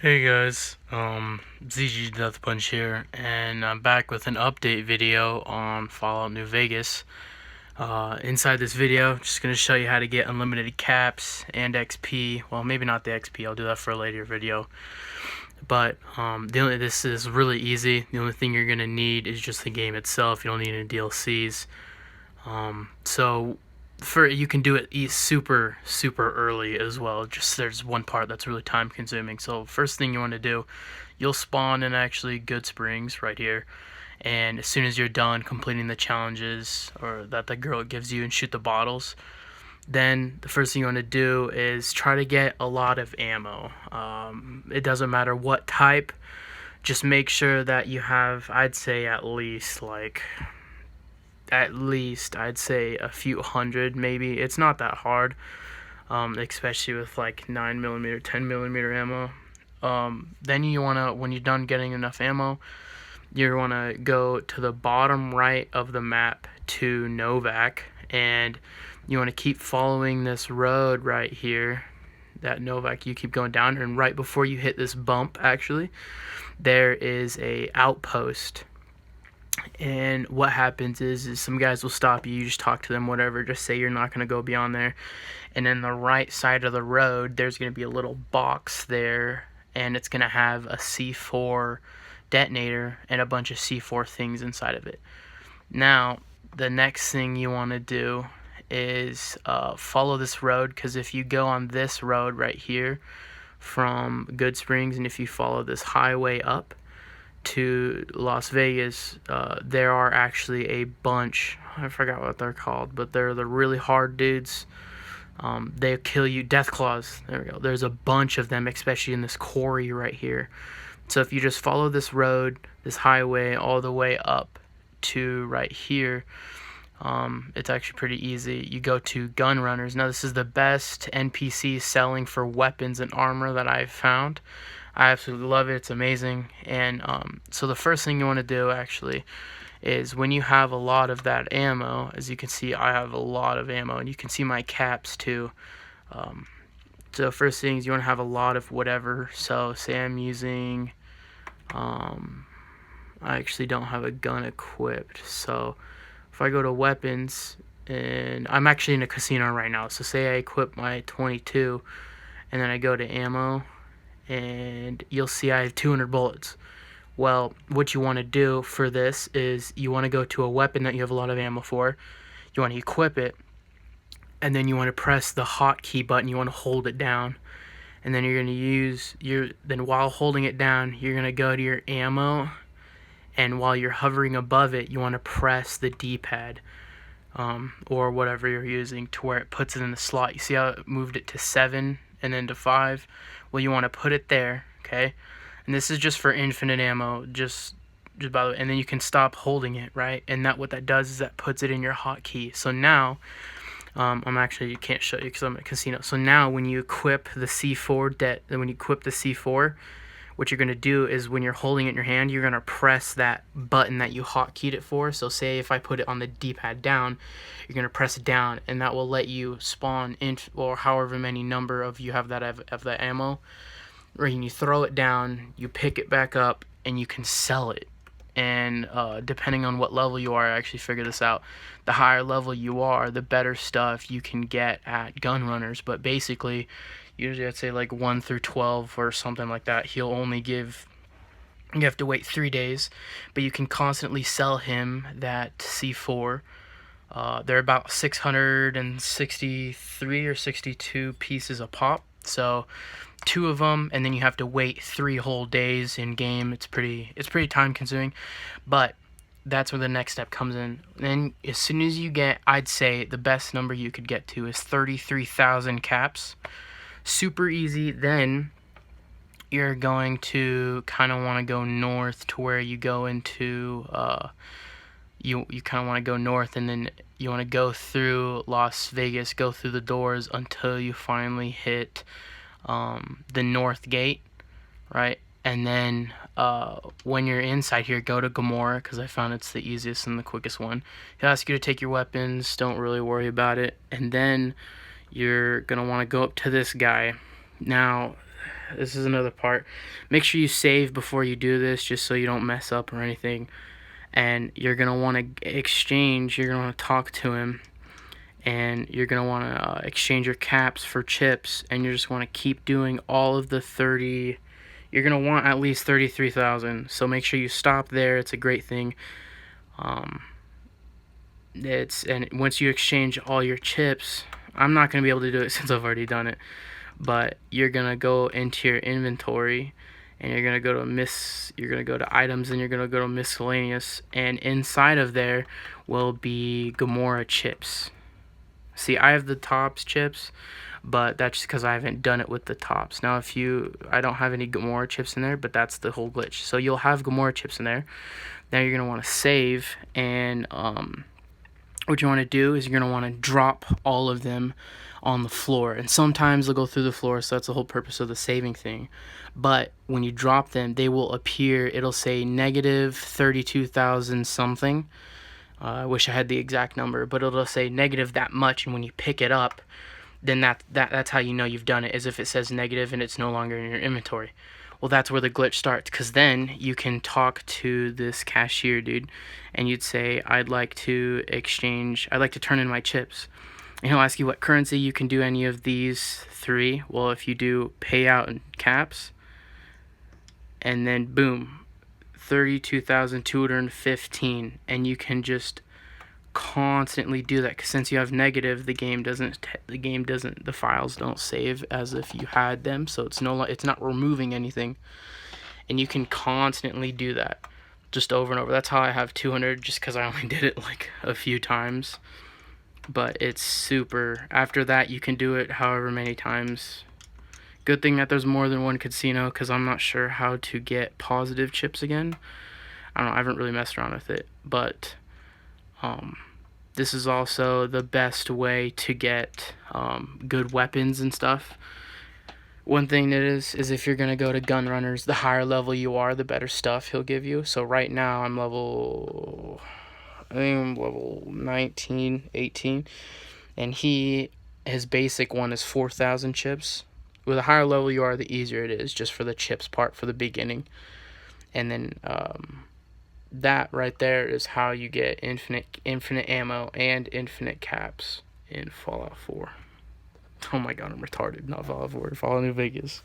Hey guys, ZG Death Punch here, and I'm back with an update video on Fallout New Vegas. Inside this video, just going to show you how to get unlimited caps and XP. Well, maybe not the XP, I'll do that for a later video. But this is really easy. The only thing you're going to need is just the game itself. You don't need any DLCs. You can do it super early as well. Just there's one part that's really time consuming. So first thing you want to do, you'll spawn in actually Goodsprings right here, and as soon as you're done completing the challenges or that the girl gives you and shoot the bottles, then the first thing you want to do is try to get a lot of ammo. It doesn't matter what type, just make sure that you have, I'd say I'd say a few hundred maybe. It's not that hard, especially with like 9mm, 10mm ammo. Then you want to, when you're done getting enough ammo, you want to go to the bottom right of the map to Novac, and you want to keep following this road right here, that Novac. You keep going down, and right before you hit this bump, actually, there is a outpost. And what happens is some guys will stop you. You just talk to them, whatever. Just say you're not going to go beyond there. And then the right side of the road, there's going to be a little box there, and it's going to have a C4 detonator and a bunch of C4 things inside of it. Now, the next thing you want to do is follow this road, because if you go on this road right here from Goodsprings, and if you follow this highway up to Las Vegas, there are actually a bunch, I forgot what they're called, but they're the really hard dudes. They'll kill you. Deathclaws, there we go. There's a bunch of them, especially in this quarry right here. So if you just follow this road, this highway, all the way up to right here, it's actually pretty easy. You go to Gun Runners. Now this is the best NPC selling for weapons and armor that I've found. I absolutely love it. It's amazing. And so the first thing you want to do actually is, when you have a lot of that ammo, as you can see, I have a lot of ammo, and you can see my caps too. So first thing is you want to have a lot of whatever. So say I'm using, I actually don't have a gun equipped. So if I go to weapons, and I'm actually in a casino right now. So say I equip my 22, and then I go to ammo, and you'll see I have 200 bullets. Well, what you want to do for this is you want to go to a weapon that you have a lot of ammo for. You want to equip it, and then you want to press the hotkey button. You want to hold it down, and then you're going to use then while holding it down, you're going to go to your ammo, and while you're hovering above it, you want to press the D-pad, or whatever you're using, to where it puts it in the slot. You see how it moved it to 7 and then to 5? Well, you want to put it there, okay? And this is just for infinite ammo, just by the way. And then you can stop holding it, right? And what that does is that puts it in your hotkey. So now, you can't show you because I'm at a casino. So now, when you equip the C4, what you're going to do is, when you're holding it in your hand, you're going to press that button that you hotkeyed it for. So say if I put it on the D-pad down, you're going to press it down, and that will let you spawn or however many number of you have that of that ammo. Or you throw it down, you pick it back up, and you can sell it. And depending on what level you are, I actually figured this out. The higher level you are, the better stuff you can get at Gun Runners. But basically, usually I'd say like 1 through 12 or something like that. He'll only give, you have to wait 3 days, but you can constantly sell him that C4. They're about 663 or 62 pieces a pop. So 2 of them, and then you have to wait 3 whole days in game. It's pretty time consuming, but that's where the next step comes in. Then as soon as you get, I'd say the best number you could get to is 33,000 caps. Super easy. Then you're going to kind of want to go north to where you go into you kind of want to go north, and then you want to go through Las Vegas, go through the doors until you finally hit the north gate, right? And then when you're inside here, go to Gomorrah, because I found it's the easiest and the quickest one. He'll ask you to take your weapons. Don't really worry about it. And then you're going to want to go up to this guy. Now, this is another part. Make sure you save before you do this, just so you don't mess up or anything. And you're gonna want to exchange. You're gonna want to talk to him, and you're gonna want to exchange your caps for chips, and you just want to keep doing all of the 30. You're gonna want at least 33,000. So make sure you stop there. It's a great thing. And once you exchange all your chips, I'm not gonna be able to do it since I've already done it. But you're gonna go into your inventory, and you're gonna go to items, and you're gonna go to miscellaneous, and inside of there will be Gamora chips. See, I have the tops chips, but that's just because I haven't done it with the tops. Now, I don't have any Gamora chips in there, but that's the whole glitch. So you'll have Gamora chips in there. Now you're gonna want to save, and what you want to do is you're going to want to drop all of them on the floor. And sometimes they'll go through the floor, so that's the whole purpose of the saving thing. But when you drop them, they will appear, it'll say negative 32,000 something. I wish I had the exact number, but it'll say negative that much, and when you pick it up, then that's how you know you've done it, is if it says negative and it's no longer in your inventory. Well, that's where the glitch starts, because then you can talk to this cashier dude, and you'd say, I'd like to turn in my chips. And he'll ask you what currency you can do any of these 3. Well, if you do payout and caps, and then boom, 32,215, and you can just constantly do that, because since you have negative, the files don't save as if you had them, so it's not removing anything, and you can constantly do that just over and over. That's how I have 200, just because I only did it like a few times, but it's super. After that, you can do it however many times. Good thing that there's more than one casino, because I'm not sure how to get positive chips again. I don't know, I haven't really messed around with it, but this is also the best way to get good weapons and stuff. One thing that is if you're gonna go to gun runners, the higher level you are, the better stuff he'll give you. So right now I think I'm level 19, 18, and his basic one is 4,000 chips. With the higher level you are, the easier it is, just for the chips part for the beginning. And then that right there is how you get infinite ammo and infinite caps in Fallout 4. Oh my god, I'm retarded. Not Fallout 4, Fallout New Vegas.